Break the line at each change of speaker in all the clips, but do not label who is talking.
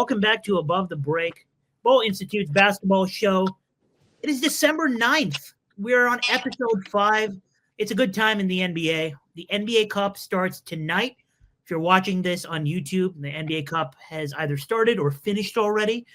Welcome back to Above the Break, Bowl Institute's basketball show. It is December 9th. We're on episode 5. It's a good time in the NBA. The NBA Cup starts tonight. If you're watching this on YouTube, the NBA Cup has either started or finished already.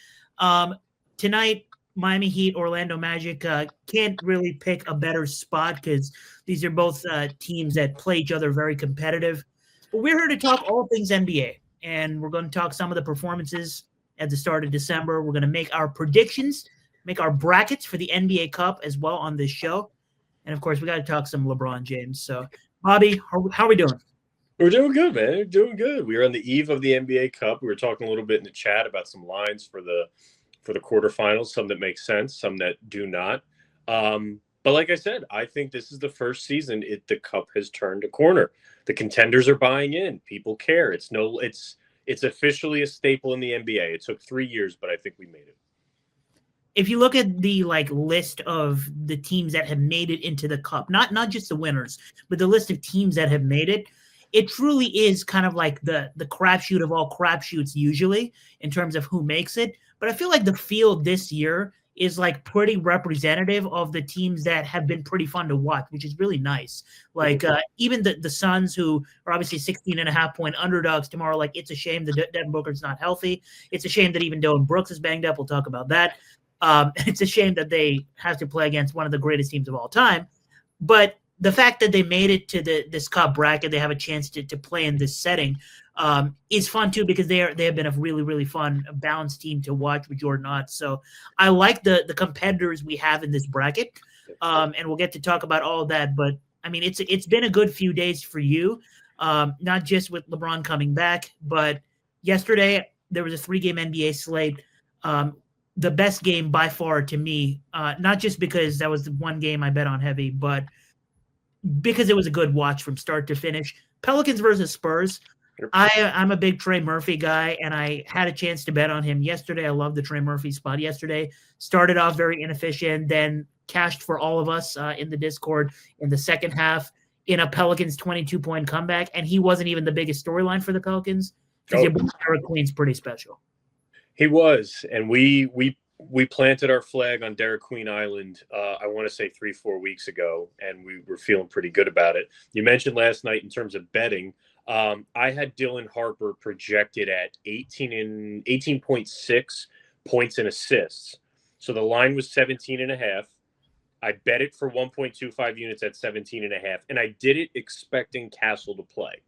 Tonight, Miami Heat, Orlando Magic can't really pick a better spot because these are both teams that play each other very competitive. But we're here to talk all things NBA, and we're going to talk some of the performances at the start of December. We're going to make our predictions, make our brackets for the NBA Cup as well on this show. And, of course, we got to talk some LeBron James. So, Bobby, how are we doing?
We're doing good, man. We're doing good. We were on the eve of the NBA Cup. We were talking a little bit in the chat about some lines for the quarterfinals, some that make sense, some that do not. But like I said, I think this is the first season the Cup has turned a corner. The contenders are buying in. People care. It's officially a staple in the NBA. It took 3 years, but I think we made it.
If you look at the list of the teams that have made it into the Cup, not just the winners, but the list of teams that have made it, it truly is kind of like the crapshoot of all crapshoots usually in terms of who makes it. But I feel like the field this year is pretty representative of the teams that have been pretty fun to watch, which is really nice. Even the Suns, who are obviously 16.5-point underdogs tomorrow, it's a shame that Devin Booker's not healthy. It's a shame that even Dillon Brooks is banged up. We'll talk about that. It's a shame that they have to play against one of the greatest teams of all time. But the fact that they made it to this Cup bracket, they have a chance to play in this setting, is fun too, because they have been a really, really fun, balanced team to watch with Jordan Ott. So I like the competitors we have in this bracket, and we'll get to talk about all of that. But I mean, it's been a good few days for you, not just with LeBron coming back, but yesterday there was a 3-game NBA slate. The best game by far to me, not just because that was the one game I bet on heavy, but because it was a good watch from start to finish. Pelicans versus Spurs. I'm a big Trey Murphy guy, and I had a chance to bet on him yesterday. I love the Trey Murphy spot yesterday. Started off very inefficient, then cashed for all of us in the Discord in the second half in a Pelicans 22-point comeback, and he wasn't even the biggest storyline for the Pelicans because your boy Derek Queen's pretty special.
He was, and we planted our flag on Derek Queen Island, I want to say 3-4 weeks ago, and we were feeling pretty good about it. You mentioned last night in terms of betting, I had Dylan Harper projected at 18.6 points and assists. So the line was 17.5. I bet it for 1.25 units at 17.5, and I did it expecting Castle to play.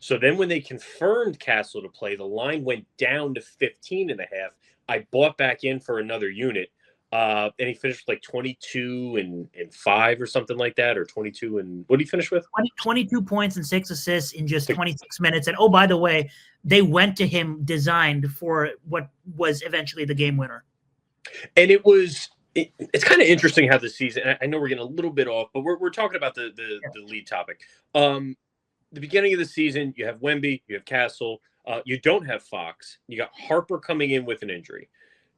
So then when they confirmed Castle to play, the line went down to 15.5. I bought back in for another unit, and he finished with 22 and 5 or something like that, or 22 and what did he finish with?
22 points and 6 assists in just 26 minutes. And oh, by the way, they went to him designed for what was eventually the game winner.
And it's kind of interesting how the season. I know we're getting a little bit off, but we're talking about the lead topic. The beginning of the season, you have Wemby, you have Castle. You don't have Fox. You got Harper coming in with an injury.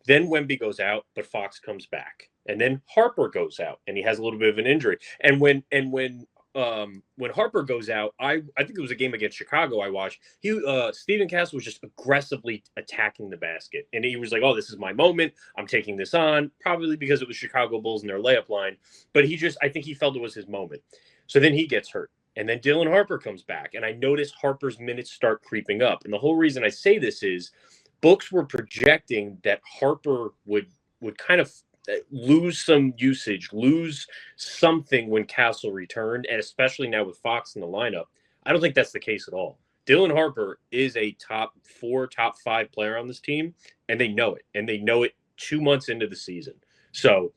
Then Wemby goes out, but Fox comes back. And then Harper goes out, and he has a little bit of an injury. And when Harper goes out, I think it was a game against Chicago I watched. Stephen Castle was just aggressively attacking the basket. And he was like, oh, this is my moment. I'm taking this on, probably because it was Chicago Bulls and their layup line. But I think he felt it was his moment. So then he gets hurt. And then Dylan Harper comes back, and I noticed Harper's minutes start creeping up. And the whole reason I say this is books were projecting that Harper would kind of lose some usage, lose something when Castle returned, and especially now with Fox in the lineup. I don't think that's the case at all. Dylan Harper is a top 4, top 5 player on this team, and they know it. And they know it 2 months into the season. So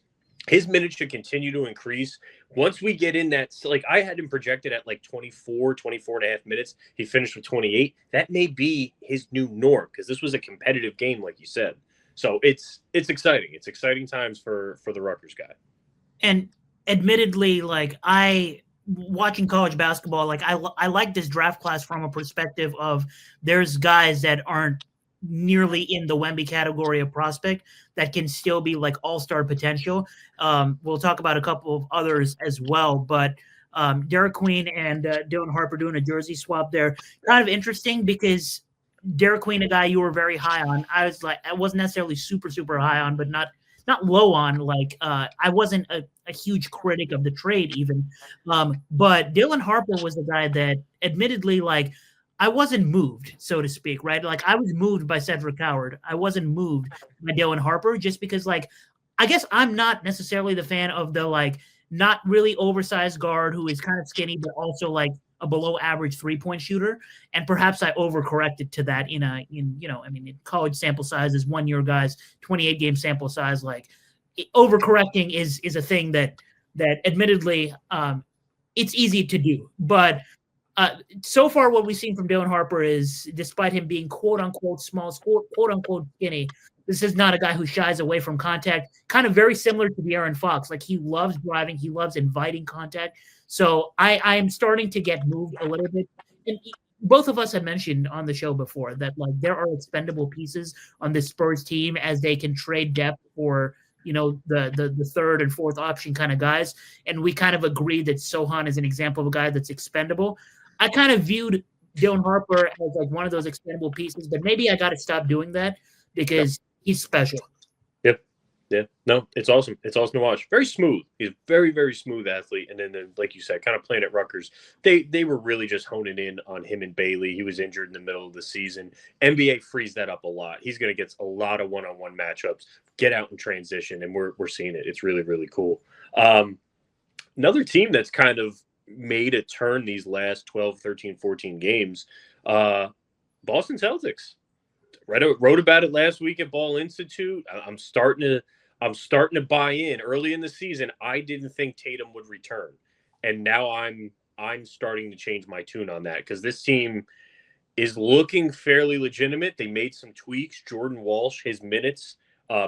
his minutes should continue to increase. Once we get in that, I had him projected at 24 and a half minutes. He finished with 28. That may be his new norm because this was a competitive game, like you said. So it's exciting. It's exciting times for the Rutgers guy.
And admittedly, watching college basketball, I like this draft class from a perspective of there's guys that aren't nearly in the Wemby category of prospect that can still be all-star potential. We'll talk about a couple of others as well, but Derek Queen and Dylan Harper doing a jersey swap there, kind of interesting because Derek Queen, a guy you were very high on. I wasn't necessarily super, super high on, but not low on. Like I wasn't a huge critic of the trade even. But Dylan Harper was the guy that admittedly, like, I wasn't moved, so to speak, right? Like I was moved by Cedric Howard. I wasn't moved by Dylan Harper just because, like, I guess I'm not necessarily the fan of the, like, not really oversized guard who is kind of skinny, but also like a below average 3-point shooter. And perhaps I overcorrected to that in college sample size is 1 year guys, 28 game sample size. Like overcorrecting is a thing that admittedly it's easy to do. But so far what we've seen from Dylan Harper is, despite him being quote unquote small, quote unquote skinny, this is not a guy who shies away from contact, kind of very similar to De'Aaron Fox. Like he loves driving, he loves inviting contact. So I am starting to get moved a little bit. And both of us have mentioned on the show before that, like, there are expendable pieces on this Spurs team as they can trade depth for, the third and fourth option kind of guys. And we kind of agree that Sohan is an example of a guy that's expendable. I kind of viewed Dylan Harper as like one of those expendable pieces, but maybe I got to stop doing that because he's special.
Yep. Yeah. No, it's awesome. It's awesome to watch. Very smooth. He's a very, very smooth athlete. And then, like you said, kind of playing at Rutgers, they were really just honing in on him and Bailey. He was injured in the middle of the season. NBA frees that up a lot. He's going to get a lot of one-on-one matchups, get out in transition, and we're seeing it. It's really, really cool. Another team that's kind of made a turn these last 12, 13, 14 games, Boston Celtics. Wrote about it last week at Ball Institute. I'm starting to buy in. Early in the season, I didn't think Tatum would return, and now I'm starting to change my tune on that because this team is looking fairly legitimate. They made some tweaks. Jordan Walsh, his minutes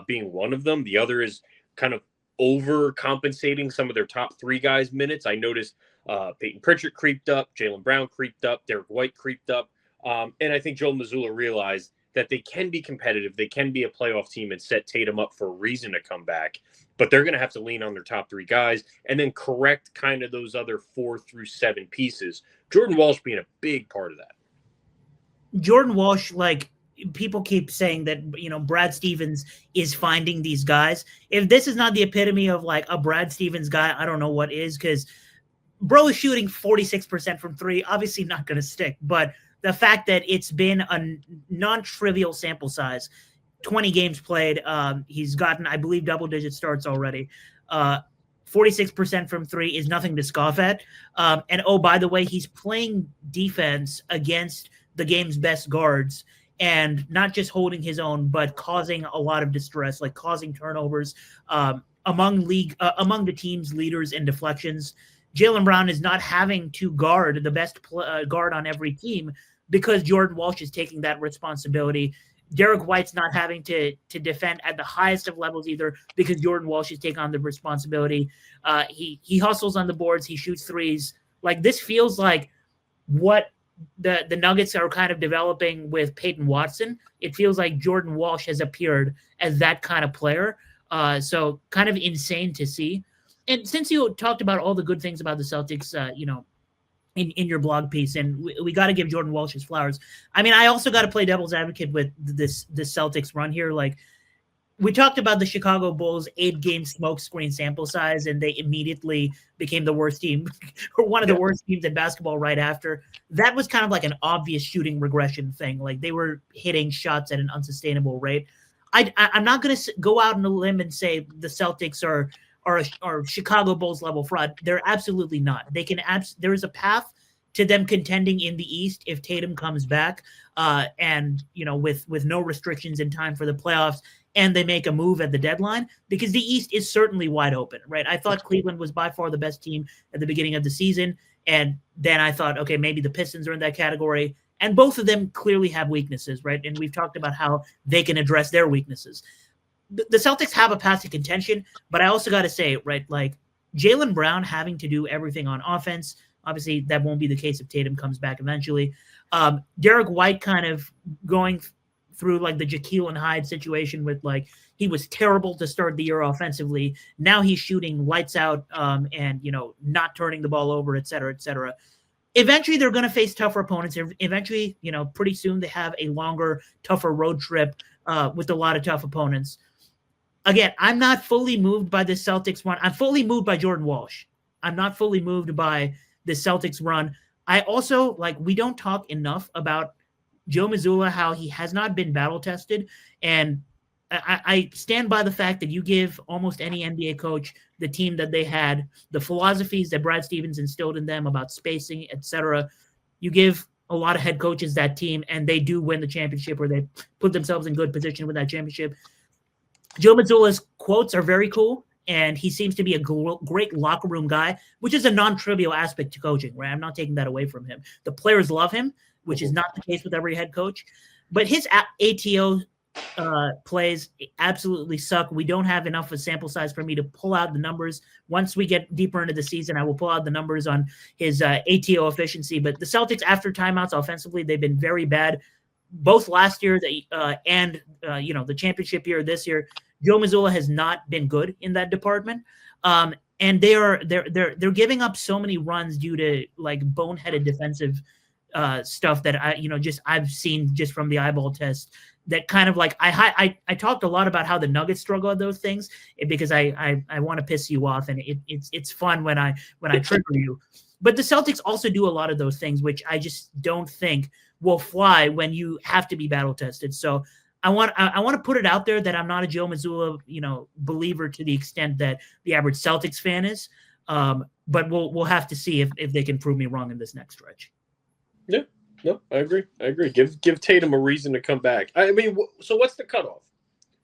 being one of them. The other is kind of overcompensating some of their top three guys' minutes. I noticed Peyton Pritchard creeped up, Jaylen Brown creeped up, Derek White creeped up, and I think Joe Mazzulla realized that they can be competitive. They can be a playoff team and set Tatum up for a reason to come back. But they're going to have to lean on their top three guys and then correct kind of those other 4 through 7 pieces. Jordan Walsh being a big part of that.
Jordan Walsh, like, people keep saying that, Brad Stevens is finding these guys. If this is not the epitome of like a Brad Stevens guy, I don't know what is, because bro is shooting 46% from 3, obviously not going to stick. But the fact that it's been a non-trivial sample size, 20 games played, he's gotten, I believe, double-digit starts already. 46% from 3 is nothing to scoff at. And, oh, by the way, he's playing defense against the game's best guards and not just holding his own, but causing a lot of distress, like causing turnovers among the team's leaders in deflections. Jaylen Brown is not having to guard the best guard on every team because Jordan Walsh is taking that responsibility. Derek White's not having to defend at the highest of levels either because Jordan Walsh is taking on the responsibility. He hustles on the boards. He shoots threes. Like, this feels like what the Nuggets are kind of developing with Peyton Watson. It feels like Jordan Walsh has appeared as that kind of player. So kind of insane to see. And since you talked about all the good things about the Celtics, in your blog piece, and we got to give Jordan Walsh his flowers. I mean, I also got to play devil's advocate with this Celtics run here. Like, we talked about the Chicago Bulls 8-game smokescreen sample size, and they immediately became the worst team or one of the worst teams in basketball right after. That was kind of like an obvious shooting regression thing. Like, they were hitting shots at an unsustainable rate. I'm not going to go out on a limb and say the Celtics are Chicago Bulls level fraud. They're absolutely not. They can there is a path to them contending in the East if Tatum comes back, and with no restrictions in time for the playoffs, and they make a move at the deadline, because the East is certainly wide open, right? I thought Cleveland was by far the best team at the beginning of the season, and then I thought, okay, maybe the Pistons are in that category, and both of them clearly have weaknesses, right? And we've talked about how they can address their weaknesses. The Celtics have a path to contention, but I also got to say, right, like Jaylen Brown having to do everything on offense. Obviously, that won't be the case if Tatum comes back eventually. Derek White kind of going through like the Jekyll and Hyde situation with, like, he was terrible to start the year offensively. Now he's shooting lights out and, not turning the ball over, et cetera, et cetera. eventually they're going to face tougher opponents. Eventually, pretty soon they have a longer, tougher road trip with a lot of tough opponents. Again, I'm not fully moved by the Celtics run. I'm fully moved by Jordan Walsh. I'm not fully moved by the Celtics run. I also, we don't talk enough about Joe Mazzulla, how he has not been battle tested. And I stand by the fact that you give almost any NBA coach the team that they had, the philosophies that Brad Stevens instilled in them about spacing, etc. You give a lot of head coaches that team, and they do win the championship, or they put themselves in good position with that championship. Joe Mazzulla's quotes are very cool, and he seems to be a great locker room guy, which is a non-trivial aspect to coaching, right? I'm not taking that away from him. The players love him, which is not the case with every head coach. But his ATO plays absolutely suck. We don't have enough of a sample size for me to pull out the numbers. Once we get deeper into the season, I will pull out the numbers on his ATO efficiency. But the Celtics, after timeouts offensively, they've been very bad, both last year and the championship year this year. Joe Mazzulla has not been good in that department. And they're giving up so many runs due to boneheaded defensive stuff that I've seen just from the eyeball test. That kind of I talked a lot about how the Nuggets struggle at those things because I want to piss you off, and it's fun when I trigger you. But the Celtics also do a lot of those things, which I just don't think will fly when you have to be battle tested. So I want to put it out there that I'm not a Joe Mazzulla believer to the extent that the average Celtics fan is. But we'll have to see if they can prove me wrong in this next stretch.
Yeah, no, I agree. Give Tatum a reason to come back. I mean, so what's the cutoff?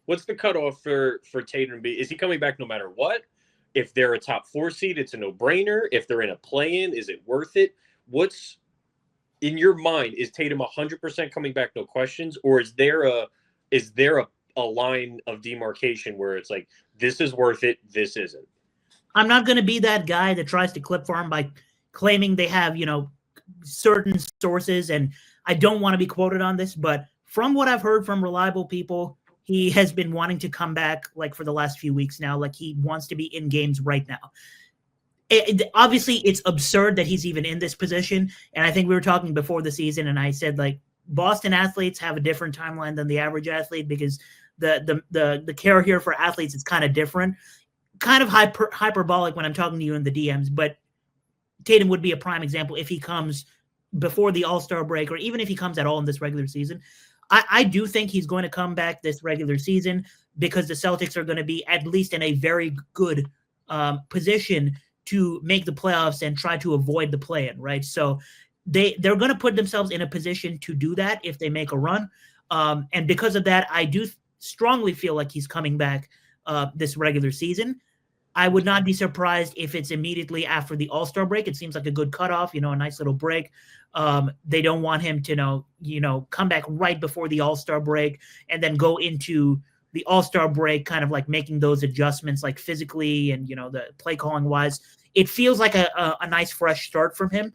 What's the cutoff for Tatum to be? Is he coming back no matter what? If they're a top 4 seed, it's a no-brainer. If they're in a play-in, is it worth it? What's in your mind? Is Tatum 100% coming back, no questions, or is there a line of demarcation where it's like, this is worth it, this isn't?
I'm not going to be that guy that tries to clip farm by claiming they have certain sources, and I don't want to be quoted on this, but from what I've heard from reliable people, he has been wanting to come back for the last few weeks now. He wants to be in games right now. Obviously, it's absurd that he's even in this position, and I think we were talking before the season, and I said Boston athletes have a different timeline than the average athlete because the care here for athletes is kind of different, kind of hyperbolic when I'm talking to you in the DMs, but Tatum would be a prime example if he comes before the All-Star break, or even if he comes at all in this regular season. I do think he's going to come back this regular season because the Celtics are going to be at least in a very good position to make the playoffs and try to avoid the play-in, right? So they're going to put themselves in a position to do that if they make a run. And because of that, I do strongly feel like he's coming back this regular season. I would not be surprised if it's immediately after the All-Star break. It seems like a good cutoff, a nice little break. They don't want him to come back right before the All-Star break and then go into the All-Star break kind of making those adjustments physically and, the play calling wise. It feels like a nice fresh start from him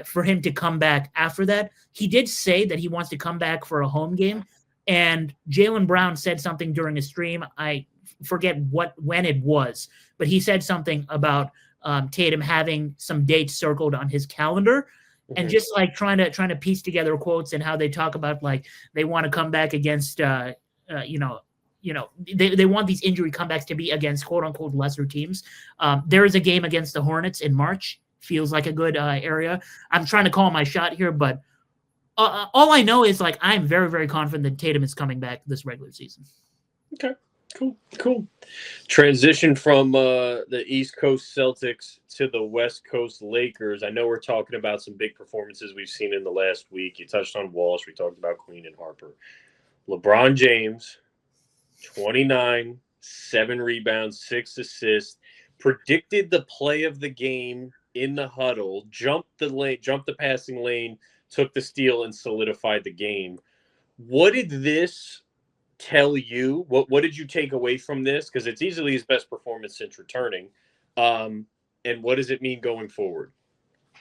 for him to come back after that. He did say that he wants to come back for a home game, and Jaylen Brown said something during a stream. I forget when it was, but he said something about Tatum having some dates circled on his calendar, and just trying to piece together quotes and how they talk about they want to come back against they want these injury comebacks to be against quote unquote lesser teams. There is a game against the Hornets in March. Feels like a good area. I'm trying to call my shot here, but all I know is I'm very, very confident that Tatum is coming back this regular season.
Okay. Cool. Transition from the East Coast Celtics to the West Coast Lakers. I know we're talking about some big performances we've seen in the last week. You touched on Walsh. We talked about Queen and Harper. LeBron James, 29, 7 rebounds, 6 assists, predicted the play of the game in the huddle, jumped the passing lane, took the steal, and solidified the game. What did this tell you? What did you take away from this? Because it's easily his best performance since returning. And what does it mean going forward?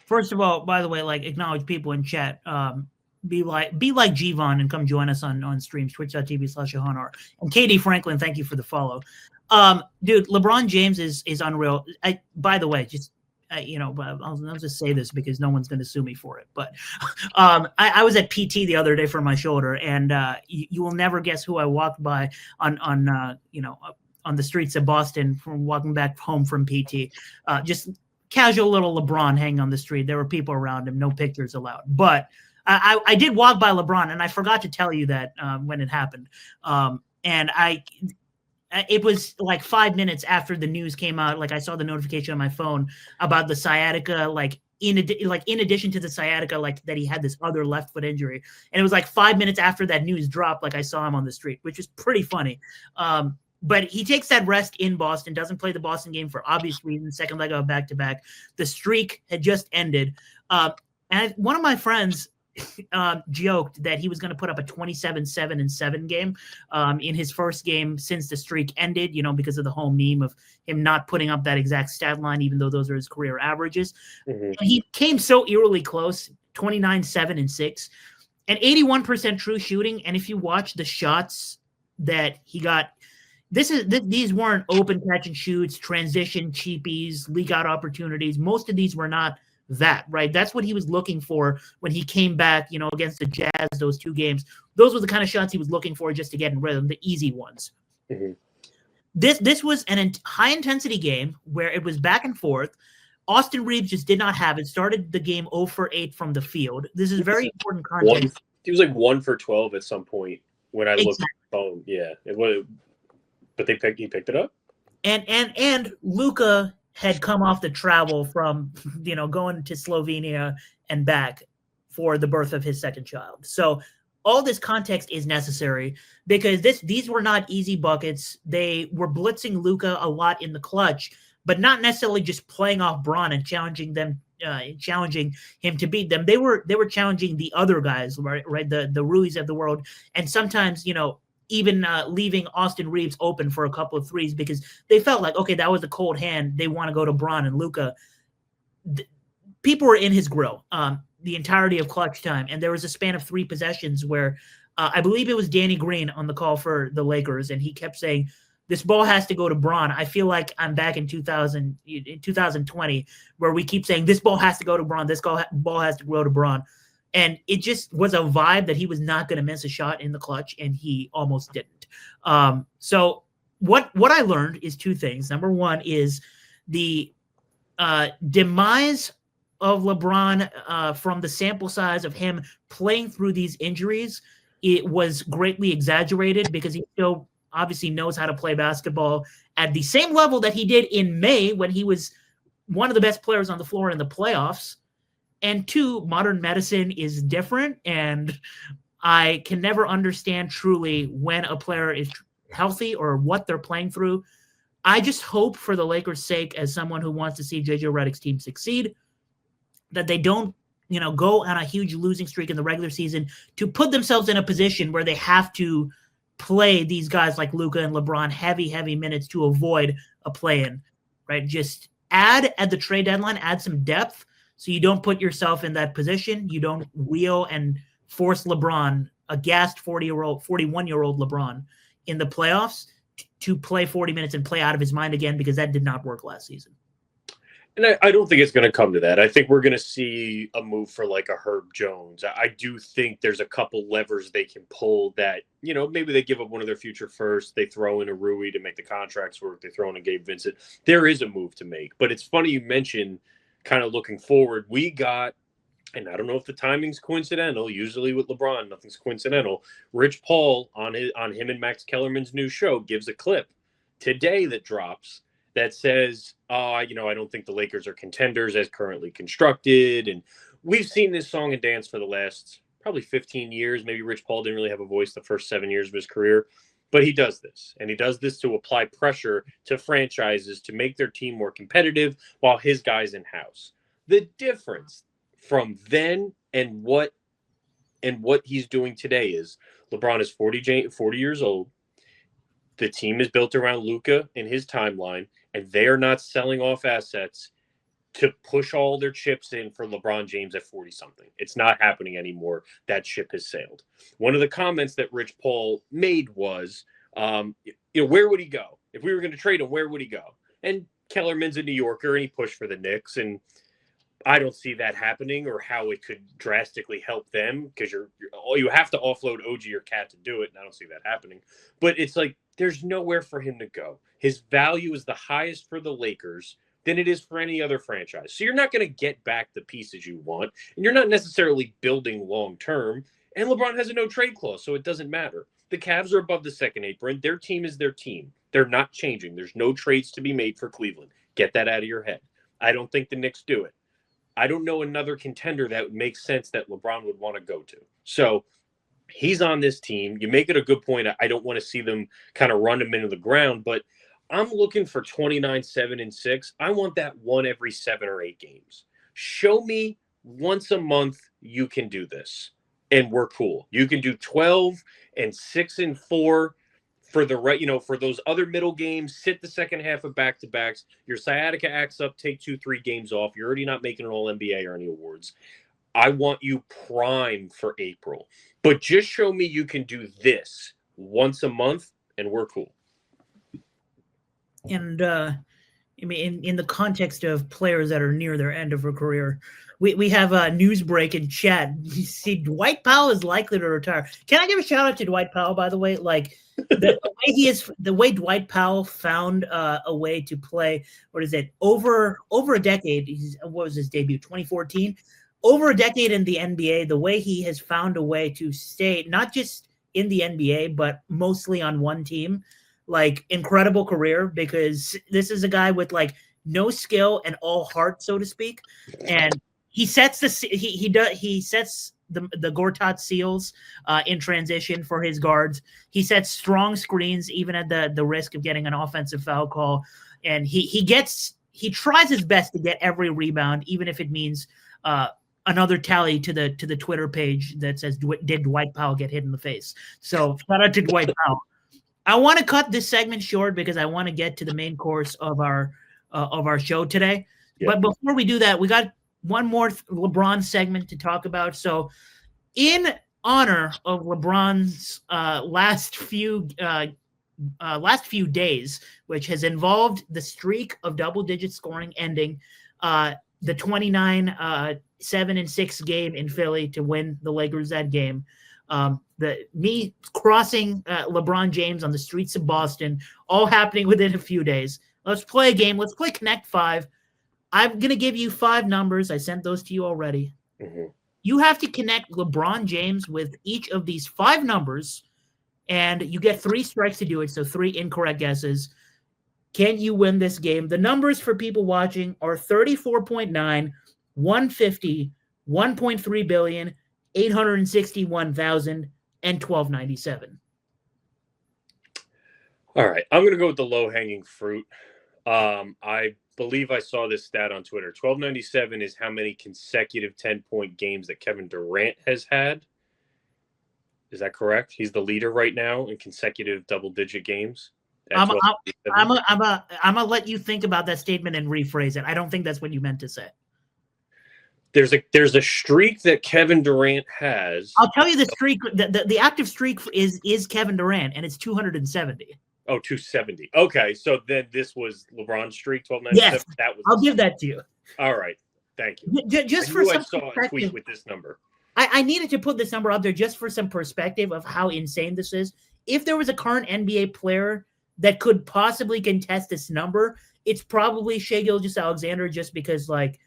First of all, by the way, acknowledge people in chat. Be like Gvon and come join us on streams, twitch.tv/Johannar. And Katie Franklin, thank you for the follow. Dude, LeBron James is unreal. By the way, just but I'll just say this because no one's going to sue me for it. But I was at PT the other day for my shoulder, and you will never guess who I walked by on the streets of Boston from walking back home from PT. Just casual little LeBron hanging on the street. There were people around him, no pictures allowed. But I did walk by LeBron, and I forgot to tell you that when it happened. And it was like 5 minutes after the news came out. Like I saw the notification on my phone about the sciatica, like in addition to the sciatica, like that he had this other left foot injury. And it was like 5 minutes after that news dropped, like I saw him on the street, which is pretty funny. But he takes that rest in Boston, doesn't play the Boston game for obvious reasons, second leg of back-to-back. The streak had just ended. And one of my friends joked that he was going to put up a 27-7-7 game in his first game since the streak ended, because of the whole meme of him not putting up that exact stat line, even though those are his career averages. Mm-hmm. And he came so eerily close, 29-7-6, and 81% true shooting. And if you watch the shots that he got, these weren't open catch and shoots, transition cheapies, leak out opportunities. Most of these were not that, right? That's what he was looking for when he came back, against the Jazz, those 2 games. Those were the kind of shots he was looking for just to get in rhythm, the easy ones. Mm-hmm. This was an high-intensity game where it was back and forth. Austin Reeves just did not have it. Started the game 0 for 8 from the field. This is very important context.
He was like 1 for 12 at some point when I looked at the phone. Yeah, but he picked it up.
And Luka had come off the travel from, going to Slovenia and back for the birth of his second child. So all this context is necessary because these were not easy buckets. They were blitzing Luka a lot in the clutch, but not necessarily just playing off Bron and challenging him to beat them. They were challenging the other guys, right? The Ruiz of the world, and sometimes, even leaving Austin Reeves open for a couple of threes because they felt like, okay, that was a cold hand. They want to go to Bron and Luka. People were in his grill the entirety of clutch time. And there was a span of 3 possessions where I believe it was Danny Green on the call for the Lakers. And he kept saying, this ball has to go to Bron. I feel like I'm back in 2020 where we keep saying this ball has to go to Bron. This ball has to go to Bron. And it just was a vibe that he was not going to miss a shot in the clutch, and he almost didn't. So what I learned is 2 things. Number one is the demise of LeBron from the sample size of him playing through these injuries. It was greatly exaggerated because he still obviously knows how to play basketball at the same level that he did in May when he was one of the best players on the floor in the playoffs. And 2, modern medicine is different, and I can never understand truly when a player is healthy or what they're playing through. I just hope for the Lakers' sake, as someone who wants to see JJ Redick's team succeed, that they don't, go on a huge losing streak in the regular season to put themselves in a position where they have to play these guys like Luka and LeBron heavy minutes to avoid a play-in, right? Just add at the trade deadline, add some depth, so you don't put yourself in that position. You don't wheel and force LeBron, a gassed 41-year-old LeBron, in the playoffs to play 40 minutes and play out of his mind again, because that did not work last season.
And I don't think it's going to come to that. I think we're going to see a move for like a Herb Jones. I do think there's a couple levers they can pull that, maybe they give up one of their future first. They throw in a Rui to make the contracts work. They throw in a Gabe Vincent. There is a move to make. But it's funny you mentioned kind of looking forward. We got, and I don't know if the timing's coincidental. Usually with LeBron, nothing's coincidental. Rich Paul on him and Max Kellerman's new show gives a clip today that drops that says, I don't think the Lakers are contenders as currently constructed. And we've seen this song and dance for the last probably 15 years. Maybe Rich Paul didn't really have a voice the first 7 years of his career, but he does this. And he does this to apply pressure to franchises to make their team more competitive while his guy's in-house. The difference from then and what he's doing today is LeBron is 40 years old. The team is built around Luka and his timeline, and they are not selling off assets to push all their chips in for LeBron James at 40-something. It's not happening anymore. That ship has sailed. One of the comments that Rich Paul made was, where would he go? If we were going to trade him, where would he go? And Kellerman's a New Yorker and he pushed for the Knicks, and I don't see that happening or how it could drastically help them because you have to offload OG or Cat to do it, and I don't see that happening. But it's like there's nowhere for him to go. His value is the highest for the Lakers than it is for any other franchise. So you're not going to get back the pieces you want, and you're not necessarily building long term. And LeBron has a no trade clause, so it doesn't matter. The Cavs are above the second apron. Their team is their team. They're not changing. There's no trades to be made for Cleveland. Get that out of your head. I don't think the Knicks do it. I don't know another contender that would make sense that LeBron would want to go to. So he's on this team. You make it a good point. I don't want to see them kind of run him into the ground, but I'm looking for 29, 7, and 6. I want that one every 7 or 8 games. Show me once a month you can do this, and we're cool. You can do 12 and 6 and 4 for the right, for those other middle games. Sit the second half of back-to-backs. Your sciatica acts up. Take 2-3 games off. You're already not making an All-NBA or any awards. I want you prime for April, but just show me you can do this once a month, and we're cool.
And I mean, in the context of players that are near their end of their career, we have a news break in chat. You see, Dwight Powell is likely to retire. Can I give a shout out to Dwight Powell, by the way? Like the way Dwight Powell found a way to play. What is it? Over a decade. What was his debut? 2014. Over a decade in the NBA. The way he has found a way to stay not just in the NBA, but mostly on one team. Like, incredible career, because this is a guy with like no skill and all heart, so to speak. And he sets the Gortat seals in transition for his guards. He sets strong screens even at the risk of getting an offensive foul call. And he tries his best to get every rebound, even if it means another tally to the Twitter page that says, "Did Dwight Powell get hit in the face?" So shout out to Dwight Powell. I want to cut this segment short because I want to get to the main course of our show today. Yeah. But before we do that, we got one more LeBron segment to talk about. So, in honor of LeBron's last few days, which has involved the streak of double-digit scoring ending, the 29-7-6 game in Philly to win the Lakers that game. Me crossing LeBron James on the streets of Boston, all happening within a few days. Let's play a game. Let's play Connect 5. I'm going to give you 5 numbers. I sent those to you already. Mm-hmm. You have to connect LeBron James with each of these 5 numbers, and you get 3 strikes to do it, so 3 incorrect guesses. Can you win this game? The numbers for people watching are 34.9, 150, 1.3 billion, 861,000 and 1297.
All right, I'm going to go with the low-hanging fruit. I believe I saw this stat on Twitter. 1297 is how many consecutive 10-point games that Kevin Durant has had. Is that correct? He's the leader right now in consecutive double-digit games.
I'm gonna let you think about that statement and rephrase it. I don't think that's what you meant to say.
There's a streak that Kevin Durant has.
I'll tell you the streak. The active streak is Kevin Durant, and it's 270.
Oh, 270. Okay, so then this was LeBron's streak, 1297.
Yes,
that was.
I'll give that to you.
All right, thank you.
Just for some
perspective, I saw a tweet with this number.
I needed to put this number up there just for some perspective of how insane this is. If there was a current NBA player that could possibly contest this number, it's probably Shai Gilgeous-Alexander, just because like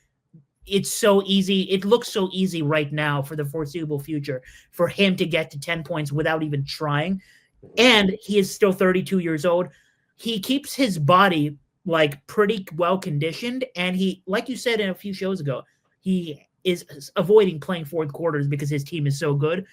it's so easy. It looks so easy right now for the foreseeable future for him to get to 10 points without even trying. And he is still 32 years old. He keeps his body like pretty well conditioned. And he, like you said in a few shows ago, he is avoiding playing fourth quarters because his team is so good.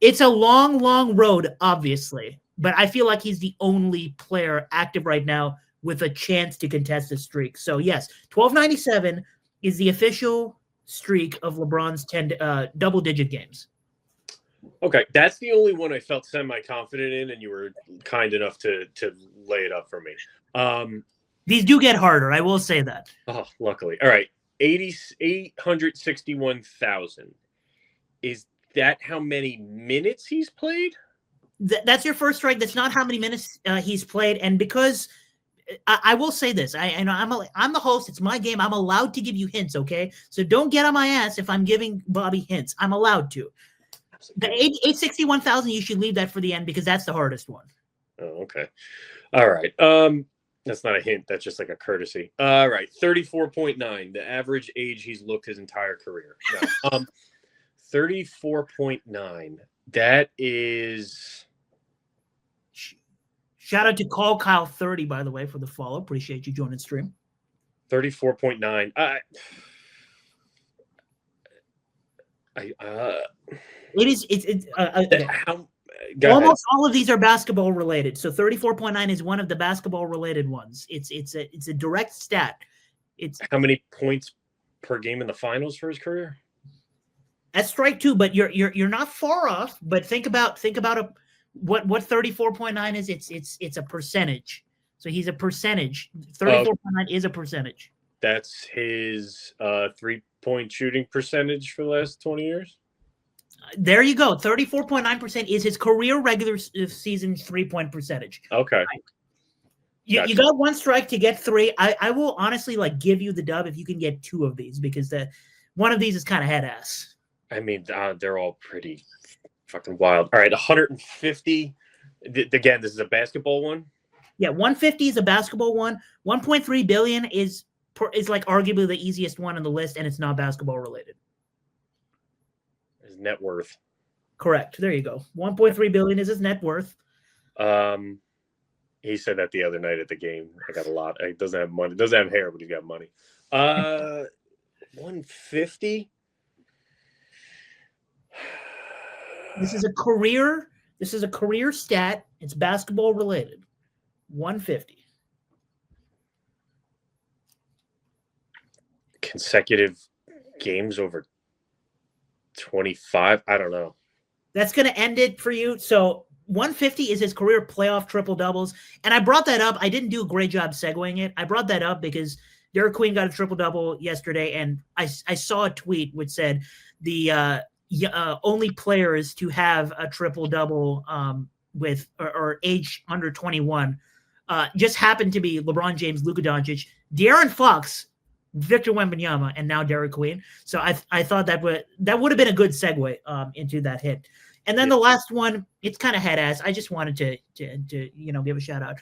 It's a long, long road, obviously, but I feel like he's the only player active right now with a chance to contest the streak. So yes, 1297 is the official streak of LeBron's 10 double-digit games.
Okay, that's the only one I felt semi-confident in, and you were kind enough to lay it up for me.
These do get harder, I will say that.
Oh, luckily. All right, 861,000. Is that how many minutes he's played?
That's your first strike. That's not how many minutes he's played. And because I will say this. I know I'm the host. It's my game. I'm allowed to give you hints. Okay, so don't get on my ass if I'm giving Bobby hints. I'm allowed to. The 861,000. You should leave that for the end because that's the hardest one.
Oh, okay. All right. That's not a hint. That's just like a courtesy. All right. 34.9, the average age he's looked his entire career. No. 34.9. That is.
Shout out to Call Kyle 30, by the way, for the follow. Appreciate you joining stream.
34.9.
Almost all of these are basketball related. So 34.9 is one of the basketball related ones. It's a direct stat. It's
how many points per game in the finals for his career?
That's strike two, but you're not far off. But think about what 34.9 is. It's a percentage. So he's a percentage. 34.9 is a percentage.
That's his 3-point shooting percentage for the last 20 years.
There you go. 34.9% is his career regular season 3-point percentage.
Okay. Right.
You got one strike to get 3. I will honestly give you the dub if you can get 2 of these because one of these is kind of head ass.
I mean, they're all pretty fucking wild. All right, 150. Again, this is a basketball one.
Yeah, 150 is a basketball one. 1.3 billion is like arguably the easiest one on the list, and it's not basketball related.
His net worth.
Correct. There you go. 1.3 billion is his net worth.
He said that the other night at the game. I got a lot. He doesn't have money. Doesn't have hair, but he's got money. 150.
This is a career stat. It's basketball related. 150.
Consecutive games over 25. I don't know.
That's going to end it for you. So 150 is his career playoff triple doubles. And I brought that up. I didn't do a great job segueing it. I brought that up because Derek Queen got a triple double yesterday. And I saw a tweet which said the only players to have a triple double with or age under 21 just happened to be LeBron James, Luka Doncic, De'Aaron Fox, Victor Wembanyama, and now Derek Queen. So I thought that would have been a good segue into that hit. And then the last one, it's kind of head ass. I just wanted to give a shout out.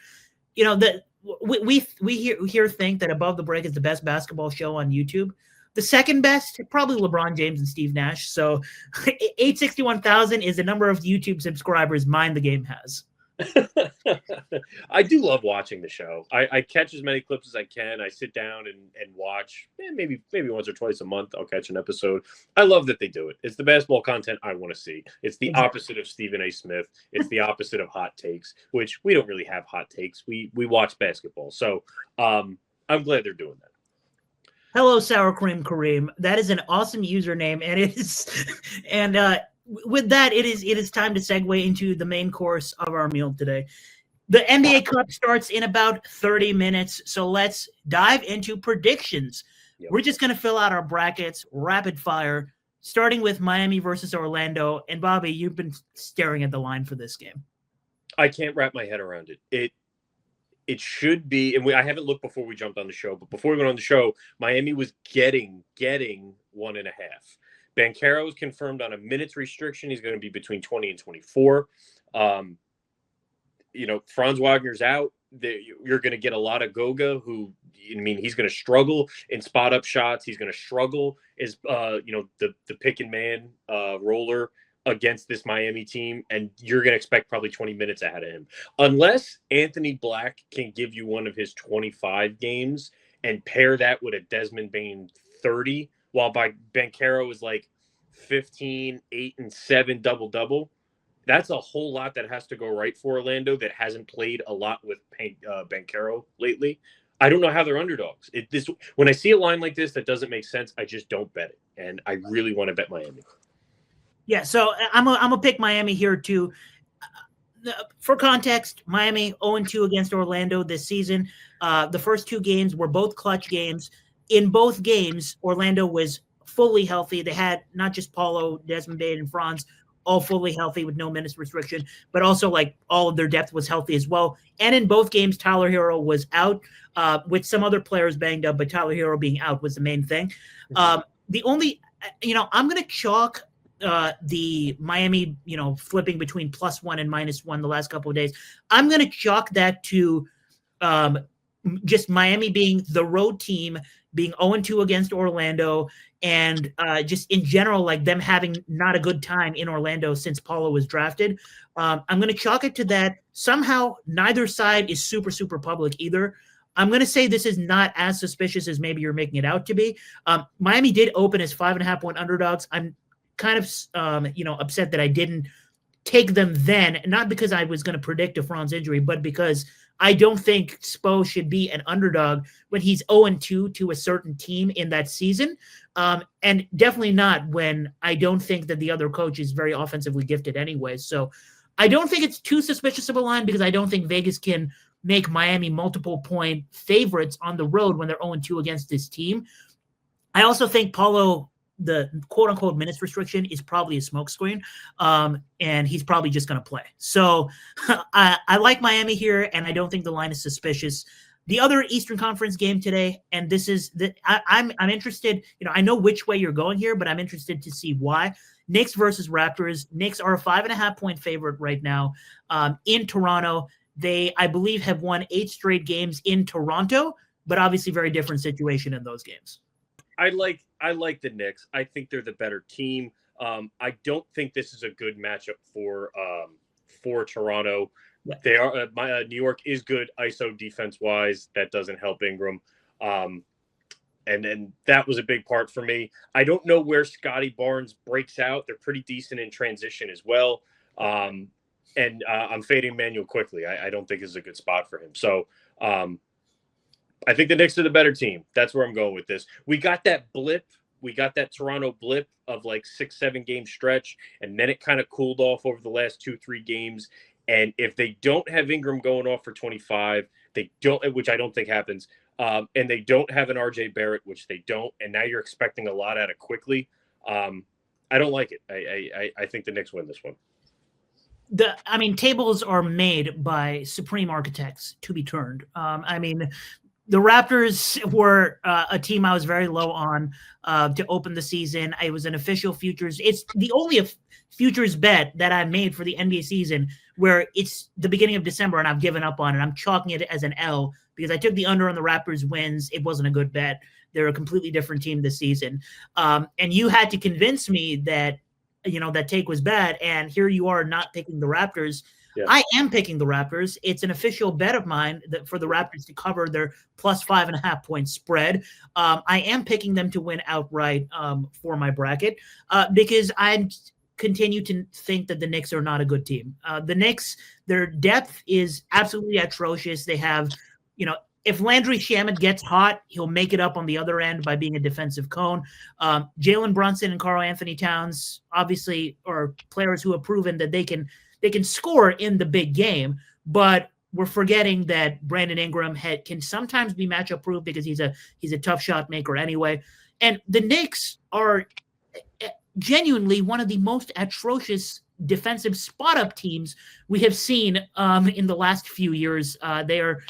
We here think that Above the Break is the best basketball show on YouTube. The second best, probably LeBron James and Steve Nash. So 861,000 is the number of YouTube subscribers Mind the Game has.
I do love watching the show. I catch as many clips as I can. I sit down and watch. Maybe once or twice a month I'll catch an episode. I love that they do it. It's the basketball content I want to see. It's the opposite of Stephen A. Smith. It's the opposite of hot takes, which we don't really have hot takes. We watch basketball. So I'm glad they're doing that.
Hello, Sour Cream Kareem. That is an awesome username, and it is with that, it is time to segue into the main course of our meal today. The NBA Cup starts in about 30 minutes, so let's dive into predictions. Yep. We're just going to fill out our brackets, rapid fire, starting with Miami versus Orlando. And Bobby, you've been staring at the line for this game.
I can't wrap my head around it. It should be, and I haven't looked before we jumped on the show, but before we went on the show, Miami was getting 1.5. Banchero was confirmed on a minutes restriction. He's going to be between 20 and 24. Franz Wagner's out. You're going to get a lot of Goga, who, he's going to struggle in spot up shots. He's going to struggle as, the pick and man roller against this Miami team, and you're going to expect probably 20 minutes ahead of him. Unless Anthony Black can give you one of his 25 games and pair that with a Desmond Bane 30, while Banchero is like 15, 8, and 7 double-double. That's a whole lot that has to go right for Orlando that hasn't played a lot with Banchero lately. I don't know how they're underdogs. When I see a line like this that doesn't make sense, I just don't bet it. And I really want to bet Miami.
Yeah, so I'm gonna pick Miami here too. For context, Miami 0-2 against Orlando this season. The first 2 games were both clutch games. In both games, Orlando was fully healthy. They had not just Paulo, Desmond Bane, and Franz. all fully healthy with no minutes restriction, but also like all of their depth was healthy as well. And in both games, Tyler Hero was out with some other players banged up, but Tyler Hero being out was the main thing. The only, I'm going to chalk the Miami, flipping between +1 and -1 the last couple of days. I'm going to chalk that to just Miami being the road team, being 0-2 against Orlando, and just in general, like them having not a good time in Orlando since Paulo was drafted. I'm going to chalk it to that. Somehow, neither side is super, super public either. I'm going to say this is not as suspicious as maybe you're making it out to be. Miami did open as 5.5-point underdogs. I'm kind of, upset that I didn't take them then, not because I was going to predict a Franz injury, but because I don't think Spo should be an underdog when he's 0-2 to a certain team in that season. And definitely not when I don't think that the other coach is very offensively gifted anyway. So I don't think it's too suspicious of a line because I don't think Vegas can make Miami multiple point favorites on the road when they're 0-2 against this team. I also think Paulo, the quote unquote minutes restriction, is probably a smokescreen, and he's probably just going to play. So I like Miami here, and I don't think the line is suspicious. The other Eastern Conference game today, and this is I'm interested. I know which way you're going here, but I'm interested to see why. Knicks versus Raptors. Knicks are a 5.5-point favorite right now in Toronto. They, I believe, have won 8 straight games in Toronto, but obviously very different situation in those games.
I like the Knicks. I think they're the better team. I don't think this is a good matchup for Toronto. Yeah. They are New York is good ISO defense wise. That doesn't help Ingram, and that was a big part for me. I don't know where Scotty Barnes breaks out. They're pretty decent in transition as well. And I'm fading Manuel quickly. I don't think this is a good spot for him. So I think the Knicks are the better team. That's where I'm going with this. We got that blip. We got that Toronto blip of like 6-7 game stretch, and then it kind of cooled off over the last 2-3 games. And if they don't have Ingram going off for 25, they don't, which I don't think happens, and they don't have an RJ Barrett, which they don't, and now you're expecting a lot out of quickly. I don't like it. I think the Knicks win this one.
Tables are made by supreme architects to be turned. The Raptors were a team I was very low on to open the season. It was an official futures. It's the only futures bet that I made for the NBA season where it's the beginning of December and I've given up on it. I'm chalking it as an L because I took the under on the Raptors wins. It wasn't a good bet. They're a completely different team this season. And you had to convince me that, that take was bad. And here you are not picking the Raptors. Yeah. I am picking the Raptors. It's an official bet of mine that for the Raptors to cover their plus 5.5-point spread. I am picking them to win outright for my bracket because I continue to think that the Knicks are not a good team. The Knicks, their depth is absolutely atrocious. They have, if Landry Shamet gets hot, he'll make it up on the other end by being a defensive cone. Jalen Brunson and Karl Anthony Towns obviously are players who have proven that they can score in the big game, but we're forgetting that Brandon Ingram can sometimes be matchup proof because he's a tough shot maker anyway. And the Knicks are genuinely one of the most atrocious defensive spot up teams we have seen in the last few years. They are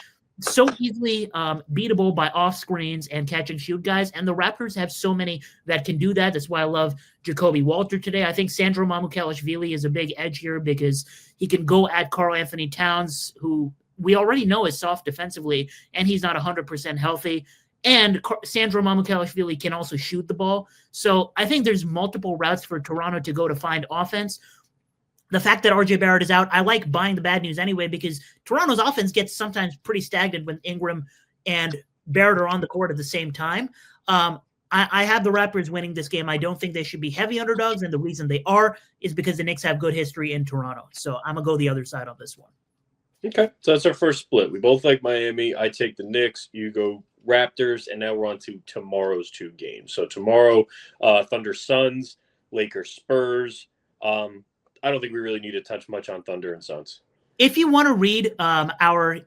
so easily beatable by off screens and catch and shoot guys. And the Raptors have so many that can do that. That's why I love Jacoby Walter today. I think Sandro Mamukelashvili is a big edge here because he can go at Karl Anthony Towns, who we already know is soft defensively, and he's not 100% healthy. And Sandro Mamukelashvili can also shoot the ball. So I think there's multiple routes for Toronto to go to find offense. The fact that RJ Barrett is out, I like buying the bad news anyway because Toronto's offense gets sometimes pretty stagnant when Ingram and Barrett are on the court at the same time. I have the Raptors winning this game. I don't think they should be heavy underdogs, and the reason they are is because the Knicks have good history in Toronto. So I'm going to go the other side on this one.
Okay, so that's our first split. We both like Miami. I take the Knicks. You go Raptors, and now we're on to tomorrow's 2 games. So tomorrow, Thunder Suns, Lakers Spurs. I don't think we really need to touch much on Thunder and Suns.
If you want to read our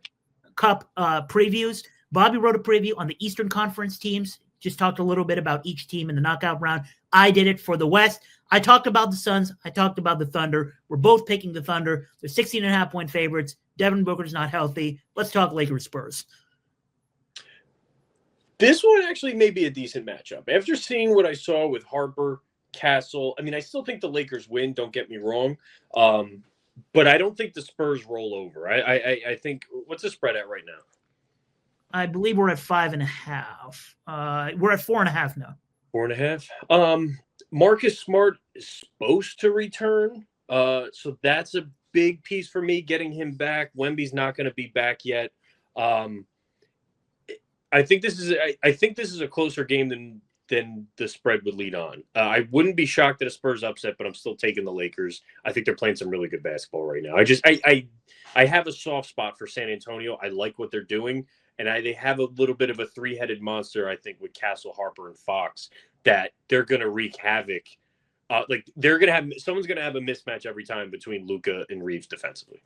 Cup previews, Bobby wrote a preview on the Eastern Conference teams just talked a little bit about each team in the knockout round. I did it for the West. I talked about the Suns. I talked about the Thunder. We're both picking the Thunder. They're 16.5-point favorites. Devin Booker's not healthy. Let's talk Lakers Spurs.
This one actually may be a decent matchup. After seeing what I saw with Harper, Castle, I mean, I still think the Lakers win, don't get me wrong. But I don't think the Spurs roll over. I think, what's the spread at right now?
I believe we're at 5.5. We're at 4.5 now.
4.5. Marcus Smart is supposed to return. So that's a big piece for me, getting him back. Wemby's not going to be back yet. I think this is a closer game than the spread would lead on. I wouldn't be shocked at a Spurs upset, but I'm still taking the Lakers. I think they're playing some really good basketball right now. I have a soft spot for San Antonio. I like what they're doing, and they have a little bit of a three-headed monster, I think, with Castle, Harper, and Fox, that they're going to wreak havoc. Someone's going to have a mismatch every time between Luka and Reeves defensively.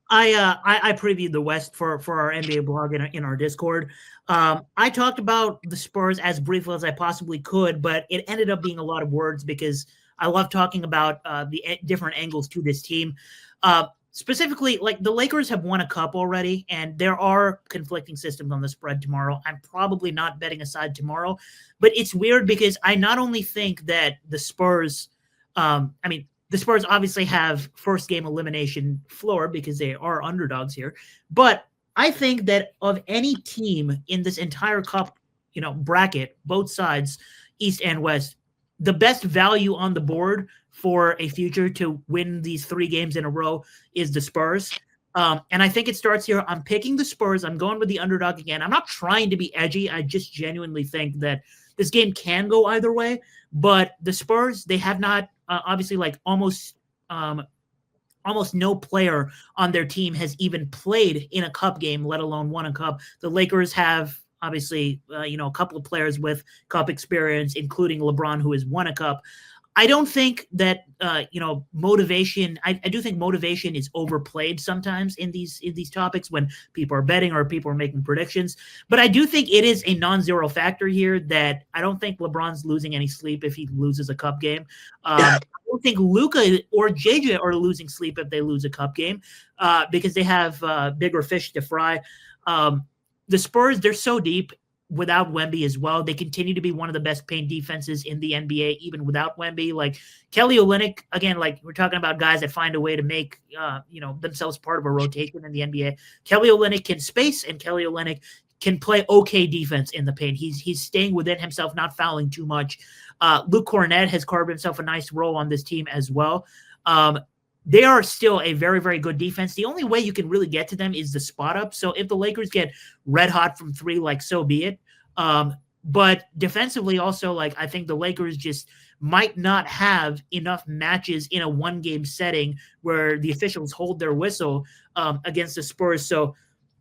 I previewed the West for our NBA blog in our Discord. I talked about the Spurs as briefly as I possibly could, but it ended up being a lot of words because I love talking about the different angles to this team. Specifically, like the Lakers have won a cup already, and there are conflicting systems on the spread tomorrow. I'm probably not betting a side tomorrow, but it's weird because I not only think that the Spurs, the Spurs obviously have first game elimination floor because they are underdogs here. But I think that of any team in this entire cup, bracket, both sides, East and West, the best value on the board for a future to win these 3 games in a row is the Spurs. And I think it starts here. I'm picking the Spurs. I'm going with the underdog again. I'm not trying to be edgy. I just genuinely think that this game can go either way. But the Spurs, they have not obviously almost no player on their team has even played in a cup game, let alone won a cup. The Lakers have obviously, a couple of players with cup experience, including LeBron, who has won a cup. I don't think that motivation. I do think motivation is overplayed sometimes in these topics when people are betting or people are making predictions. But I do think it is a non-zero factor here that I don't think LeBron's losing any sleep if he loses a cup game. I don't think Luka or JJ are losing sleep if they lose a cup game because they have bigger fish to fry. The Spurs, they're so deep without Wemby as well. They continue to be one of the best paint defenses in the NBA, even without Wemby. Like Kelly Olynyk, again, like we're talking about guys that find a way to make, themselves part of a rotation in the NBA. Kelly Olynyk can space, and Kelly Olynyk can play okay defense in the paint. He's staying within himself, not fouling too much. Luke Cornett has carved himself a nice role on this team as well. They are still a very, very good defense. The only way you can really get to them is the spot up. So if the Lakers get red hot from 3, so be it. But defensively also, I think the Lakers just might not have enough matches in a 1-game setting where the officials hold their whistle against the Spurs. So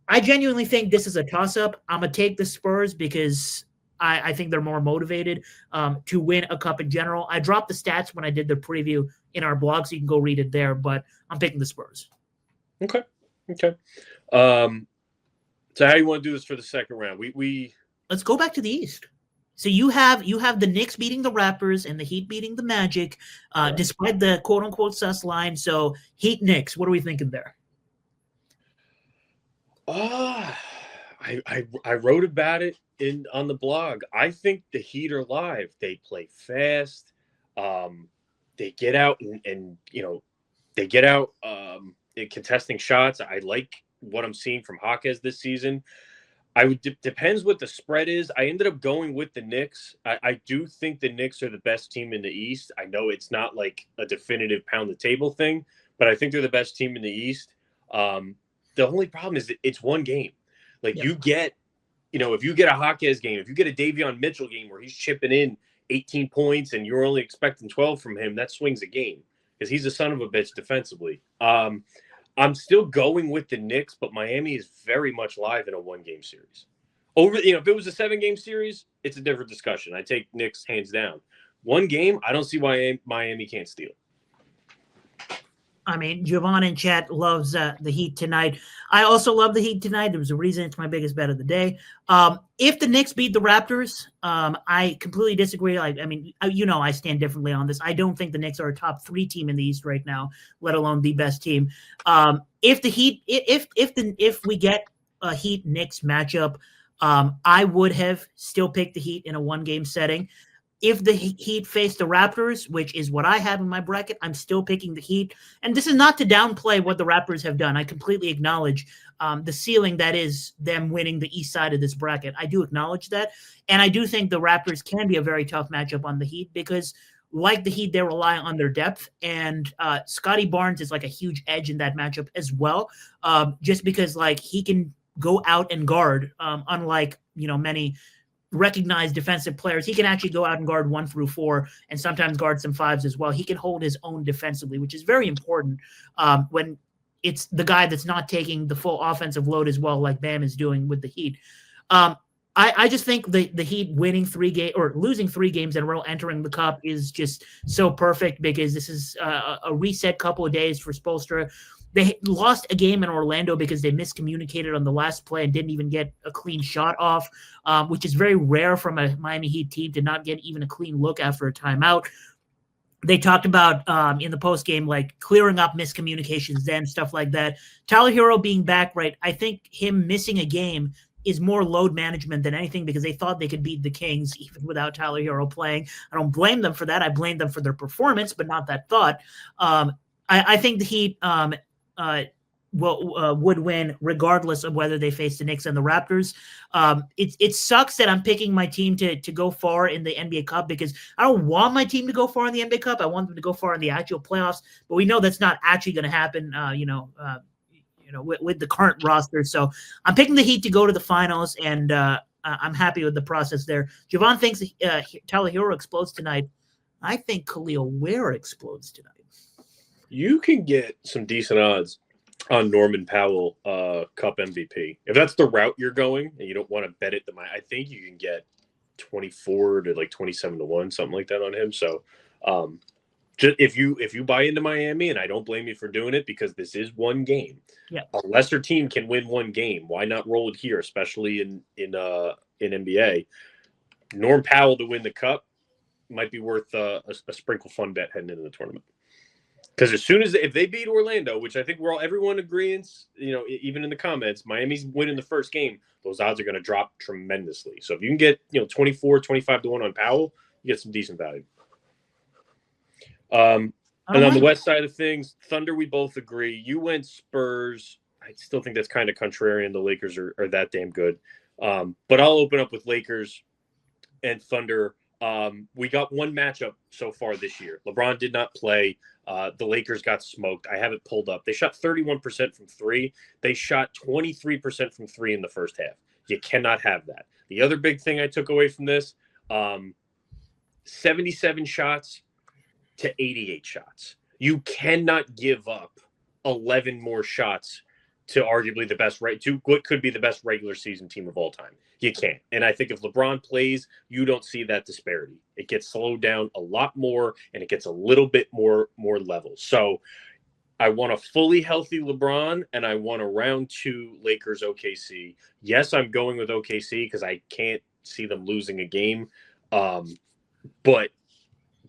I genuinely think this is a toss-up. I'm going to take the Spurs because I think they're more motivated to win a cup in general. I dropped the stats when I did the preview in our blog, so you can go read it there, but I'm picking the Spurs.
Okay. So how do you want to do this for the second round?
Let's go back to the East. So you have the Knicks beating the Raptors and the Heat beating the Magic, despite the quote-unquote sus line. So Heat Knicks, what are we thinking there?
I wrote about it on the blog. I think the Heat are live. They play fast. They get out and they get out in contesting shots. I like what I'm seeing from Hawkes this season. Depends what the spread is. I ended up going with the Knicks. I do think the Knicks are the best team in the East. I know it's not like a definitive pound the table thing, but I think they're the best team in the East. The only problem is that it's 1 game. You get, if you get a Hawkes game, if you get a Davion Mitchell game where he's chipping in 18 points and you're only expecting 12 from him, that swings a game because he's a son of a bitch defensively. I'm still going with the Knicks, but Miami is very much live in a 1-game series. If it was a 7-game series, it's a different discussion. I take Knicks hands down. 1 game, I don't see why Miami can't steal.
I mean, Javon in chat loves the Heat tonight. I also love the Heat tonight. There was a reason it's my biggest bet of the day. If the Knicks beat the Raptors, I completely disagree. I stand differently on this. I don't think the Knicks are a top 3 team in the East right now, let alone the best team. If the Heat, if we get a Heat Knicks matchup, I would have still picked the Heat in a 1-game setting. If the Heat face the Raptors, which is what I have in my bracket, I'm still picking the Heat. And this is not to downplay what the Raptors have done. I completely acknowledge the ceiling that is them winning the east side of this bracket. I do acknowledge that. And I do think the Raptors can be a very tough matchup on the Heat because, like the Heat, they rely on their depth. And Scotty Barnes is like a huge edge in that matchup as well, just because like he can go out and guard, unlike, many recognized defensive players. He can actually go out and guard 1 through 4 and sometimes guard some 5s as well. He can hold his own defensively, which is very important when it's the guy that's not taking the full offensive load as well, like Bam is doing with the Heat. I just think the Heat winning 3 games or losing 3 games in a row entering the Cup is just so perfect because this is a reset couple of days for Spoelstra. They lost a game in Orlando because they miscommunicated on the last play and didn't even get a clean shot off, which is very rare from a Miami Heat team to not get even a clean look after a timeout. They talked about in the postgame, like clearing up miscommunications then, stuff like that. Tyler Hero being back, right, I think him missing a game is more load management than anything because they thought they could beat the Kings even without Tyler Hero playing. I don't blame them for that. I blame them for their performance, but not that thought. I think the Heat would win regardless of whether they face the Knicks and the Raptors. It sucks that I'm picking my team to go far in the NBA Cup because I don't want my team to go far in the NBA Cup. I want them to go far in the actual playoffs, but we know that's not actually going to happen. With the current roster. So I'm picking the Heat to go to the finals, and I'm happy with the process there. Javon thinks Tyler Hero explodes tonight. I think Khalil Ware explodes tonight.
You can get some decent odds on Norman Powell, Cup MVP. If that's the route you're going and you don't want to bet it, I think you can get 24 to like 27 to 1, something like that on him. So just if you buy into Miami, and I don't blame you for doing it because this is 1 game.
Yeah.
A lesser team can win 1 game. Why not roll it here, especially in NBA? Norm Powell to win the Cup might be worth a sprinkle fun bet heading into the tournament. Because as soon as if they beat Orlando, which I think everyone agrees, even in the comments, Miami's winning the first game, those odds are going to drop tremendously. So if you can get 24, 25 to 1 on Powell, you get some decent value. And on the west side of things, Thunder, we both agree. You went Spurs. I still think that's kind of contrarian. The Lakers are that damn good. But I'll open up with Lakers and Thunder. We got 1 matchup so far this year. LeBron did not play. The Lakers got smoked. I have it pulled up. They shot 31% from 3. They shot 23% from 3 in the first half. You cannot have that. The other big thing I took away from this, 77 shots to 88 shots. You cannot give up 11 more shots to arguably to what could be the best regular season team of all time. You can't. And I think if LeBron plays, you don't see that disparity. It gets slowed down a lot more, and it gets a little bit more level. So I want a fully healthy LeBron, and I want a round 2 Lakers OKC. Yes, I'm going with OKC because I can't see them losing a game. But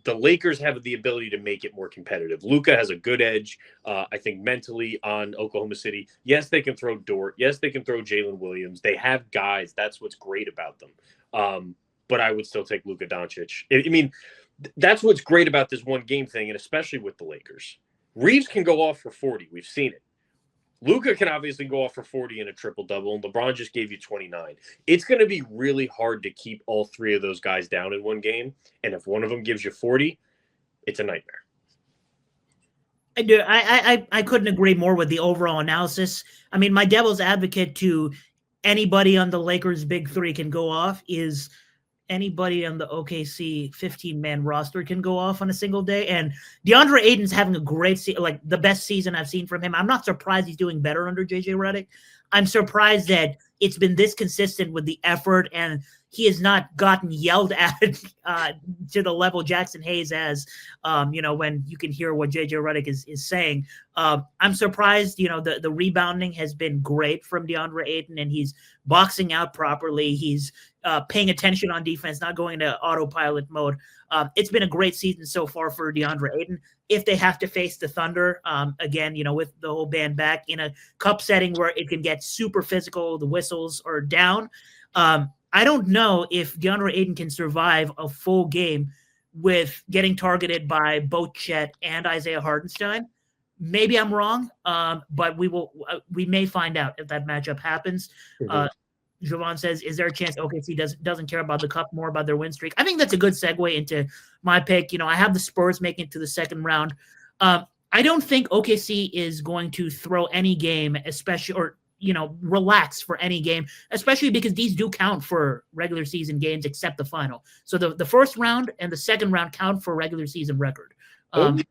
the Lakers have the ability to make it more competitive. Luka has a good edge, I think, mentally on Oklahoma City. Yes, they can throw Dort. Yes, they can throw Jalen Williams. They have guys. That's what's great about them. But I would still take Luka Doncic. I mean, that's what's great about this 1 game thing, and especially with the Lakers. Reeves can go off for 40. We've seen it. Luka can obviously go off for 40 in a triple-double, and LeBron just gave you 29. It's going to be really hard to keep all 3 of those guys down in 1 game, and if one of them gives you 40, it's a nightmare.
I do. I couldn't agree more with the overall analysis. I mean, my devil's advocate to anybody on the Lakers' big 3 can go off is anybody on the OKC 15-man roster can go off on a single day. And DeAndre Ayton's having a great season, like the best season I've seen from him. I'm not surprised he's doing better under JJ Redick. I'm surprised that it's been this consistent with the effort, and he has not gotten yelled at to the level Jackson Hayes has, when you can hear what JJ Redick is saying. I'm surprised, the rebounding has been great from DeAndre Ayton, and he's boxing out properly. He's paying attention on defense, not going into autopilot mode. It's been a great season so far for DeAndre Ayton. If they have to face the Thunder, again, with the whole band back in a cup setting where it can get super physical, the whistles are down. I don't know if DeAndre Ayton can survive a full game with getting targeted by both Chet and Isaiah Hartenstein. Maybe I'm wrong, but we may find out if that matchup happens. Javon says, is there a chance OKC doesn't care about the cup, more about their win streak? I think that's a good segue into my pick. I have the Spurs making it to the second round. I don't think OKC is going to throw any game, especially, or relax for any game, especially because these do count for regular season games except the final. So the first round and the second round count for regular season record.
Okay.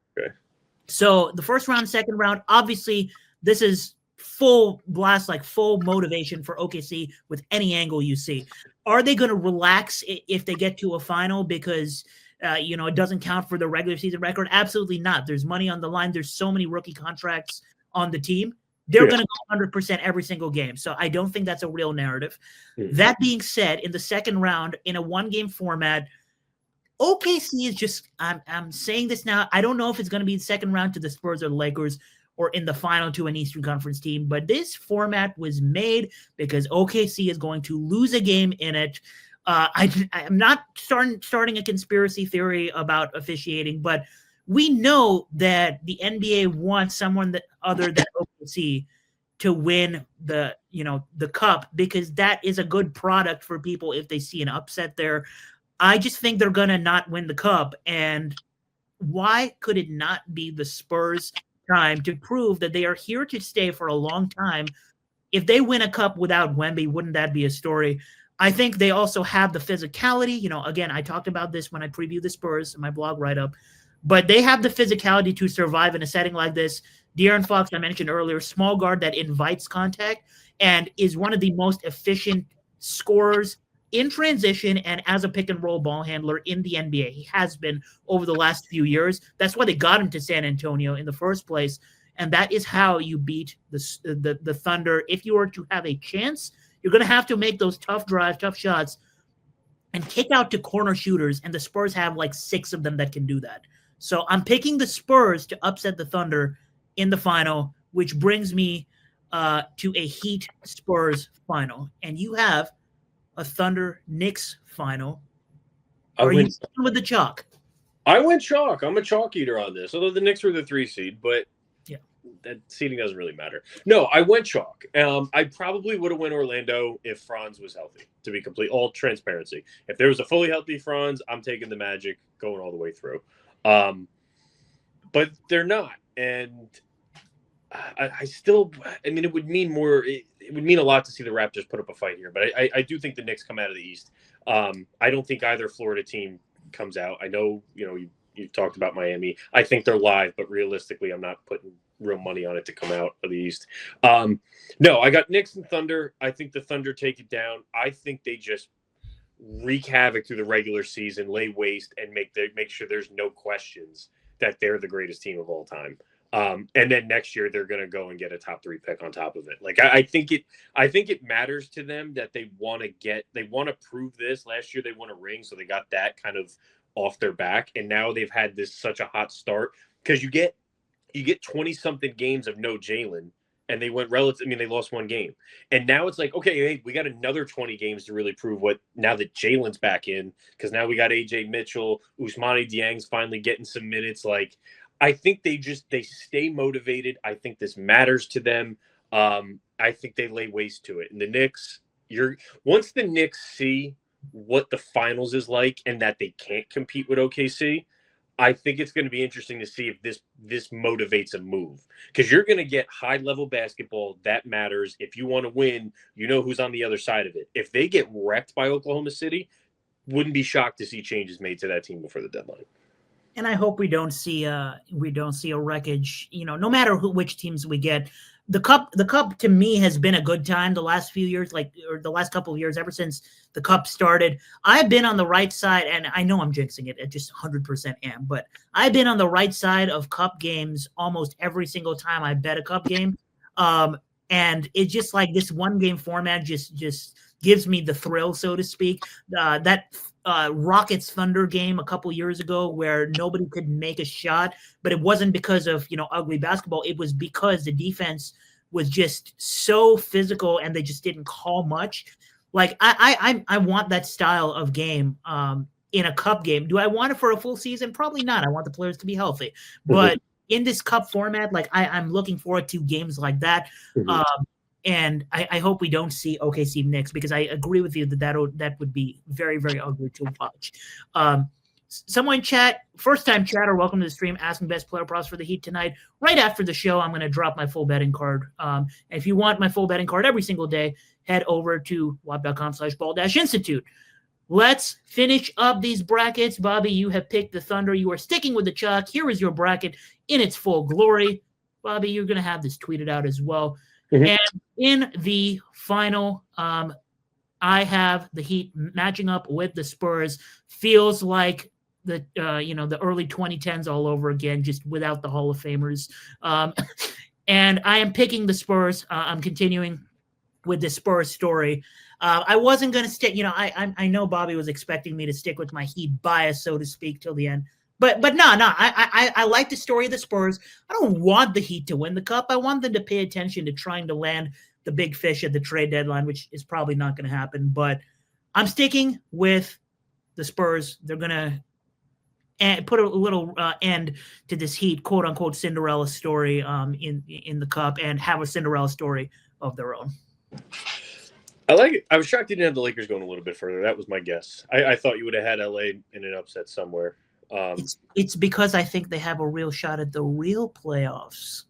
So the first round, second round, obviously this is full blast, like full motivation for OKC with any angle you see. Are they going to relax if they get to a final because it doesn't count for the regular season record? Absolutely not. There's money on the line. There's so many rookie contracts on the team. They're going to go 100% every single game. So I don't think that's a real narrative. That being said, in the second round, in a one-game format, OKC is just, I'm saying this now, I don't know if it's going to be the second round to the Spurs or the Lakers or in the final to an Eastern Conference team, but this format was made because OKC is going to lose a game in it. I'm not starting a conspiracy theory about officiating, but we know that the NBA wants someone other than OKC to win the cup because that is a good product for people if they see an upset there. I just think they're going to not win the cup. And why could it not be the Spurs' time to prove that they are here to stay for a long time? If they win a cup without Wemby, wouldn't that be a story? I think they also have the physicality. Again, I talked about this when I previewed the Spurs in my blog write-up. But they have the physicality to survive in a setting like this. De'Aaron Fox, I mentioned earlier, small guard that invites contact and is one of the most efficient scorers in transition and as a pick-and-roll ball handler in the NBA. He has been over the last few years. That's why they got him to San Antonio in the first place. And that is how you beat the Thunder. If you were to have a chance, you're going to have to make those tough drives, tough shots, and kick out to corner shooters. And the Spurs have like 6 of them that can do that. So I'm picking the Spurs to upset the Thunder in the final, which brings me to a Heat Spurs final. And you have a Thunder Knicks final. Are you with the chalk?
I went chalk. I'm a chalk eater on this, although the Knicks were the 3 seed, but that seeding doesn't really matter. No, I went chalk. I probably would have went Orlando if Franz was healthy, to be complete. All transparency. If there was a fully healthy Franz, I'm taking the Magic going all the way through. But they're not. And I still, it would mean more. It would mean a lot to see the Raptors put up a fight here. But I do think the Knicks come out of the East. I don't think either Florida team comes out. I know, you've talked about Miami. I think they're live, but realistically, I'm not putting real money on it to come out of the East. No, I got Knicks and Thunder. I think the Thunder take it down. I think they just wreak havoc through the regular season, lay waste, and make sure there's no questions that they're the greatest team of all time. And then next year they're going to go and get a top 3 pick on top of it. Like I think it matters to them that they want to prove this. Last year they won a ring, so they got that kind of off their back, and now they've had such a hot start because you get 20 something games of no Jalen, and they went they lost 1 game, and now it's like, okay, hey, we got another 20 games to really prove what now that Jalen's back in, because now we got AJ Mitchell, Ousmane Dieng's finally getting some minutes. Like, I think they stay motivated. I think this matters to them. I think they lay waste to it. And the Knicks, once the Knicks see what the finals is like and that they can't compete with OKC, I think it's going to be interesting to see if this motivates a move, because you're going to get high-level basketball. That matters. If you want to win, you know who's on the other side of it. If they get wrecked by Oklahoma City, wouldn't be shocked to see changes made to that team before the deadline.
And I hope we don't see a wreckage. No matter which teams we get. the cup to me has been a good time the last few years, or the last couple of years, ever since the cup started. I've been on the right side, and I know I'm jinxing it. I just 100% am, but I've been on the right side of cup games almost every single time I bet a cup game. And it's just like this one game format just gives me the thrill, so to speak. That Rockets Thunder game a couple years ago where nobody could make a shot, but it wasn't because of ugly basketball. It was because the defense was just so physical and they just didn't call much. Like I want that style of game in a cup game. Do I want it for a full season? Probably not. I want the players to be healthy, but in this cup format, like I'm looking forward to games like that. And I hope we don't see OKC Knicks, because I agree with you that would be very, very ugly to watch. Someone in chat, first-time chatter, welcome to the stream, asking best player props for the Heat tonight. Right after the show, I'm going to drop my full betting card. And if you want my full betting card every single day, head over to wap.com/ball-institute. Let's finish up these brackets. Bobby, you have picked the Thunder. You are sticking with the chalk. Here is your bracket in its full glory. Bobby, you're going to have this tweeted out as well. And in the final, I have the Heat matching up with the Spurs. Feels like the early 2010s all over again, just without the Hall of Famers. And I am picking the Spurs. I'm continuing with the Spurs story. I wasn't going to stick. I know Bobby was expecting me to stick with my Heat bias, so to speak, till the end. But no. I like the story of the Spurs. I don't want the Heat to win the cup. I want them to pay attention to trying to land the big fish at the trade deadline, which is probably not going to happen. But I'm sticking with the Spurs. They're going to put a little end to this Heat quote unquote Cinderella story in the cup, and have a Cinderella story of their own.
I like it. I was shocked you didn't have the Lakers going a little bit further. That was my guess. I thought you would have had LA in an upset somewhere.
It's because I think they have a real shot at the real playoffs.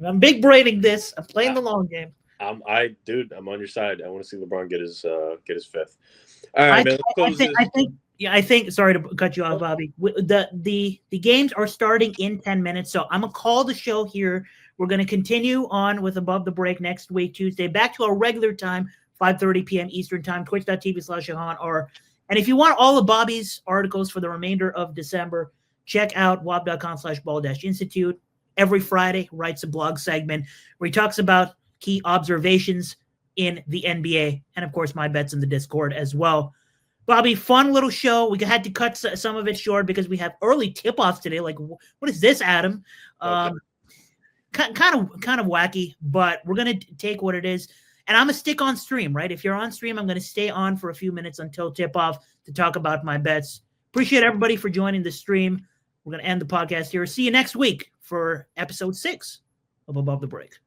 I'm big braining this. I'm playing the long game.
I'm on your side. I want to see LeBron get his fifth. All right, man.
I think. Sorry to cut you off, Bobby. The games are starting in 10 minutes, so I'm gonna call the show here. We're gonna continue on with Above the Break next week, Tuesday, back to our regular time, 5:30 p.m. Eastern time, twitch.tv/Jahan. And if you want all of Bobby's articles for the remainder of December, check out wap.com/ball-institute. Every Friday, writes a blog segment where he talks about key observations in the NBA, and of course, my bets in the Discord as well. Bobby, fun little show. We had to cut some of it short because we have early tip-offs today. Like, what is this, Adam? Kind of wacky, but we're gonna take what it is. And I'm going to stick on stream, right? If you're on stream, I'm going to stay on for a few minutes until tip-off to talk about my bets. Appreciate everybody for joining the stream. We're going to end the podcast here. See you next week for episode 6 of Above the Break.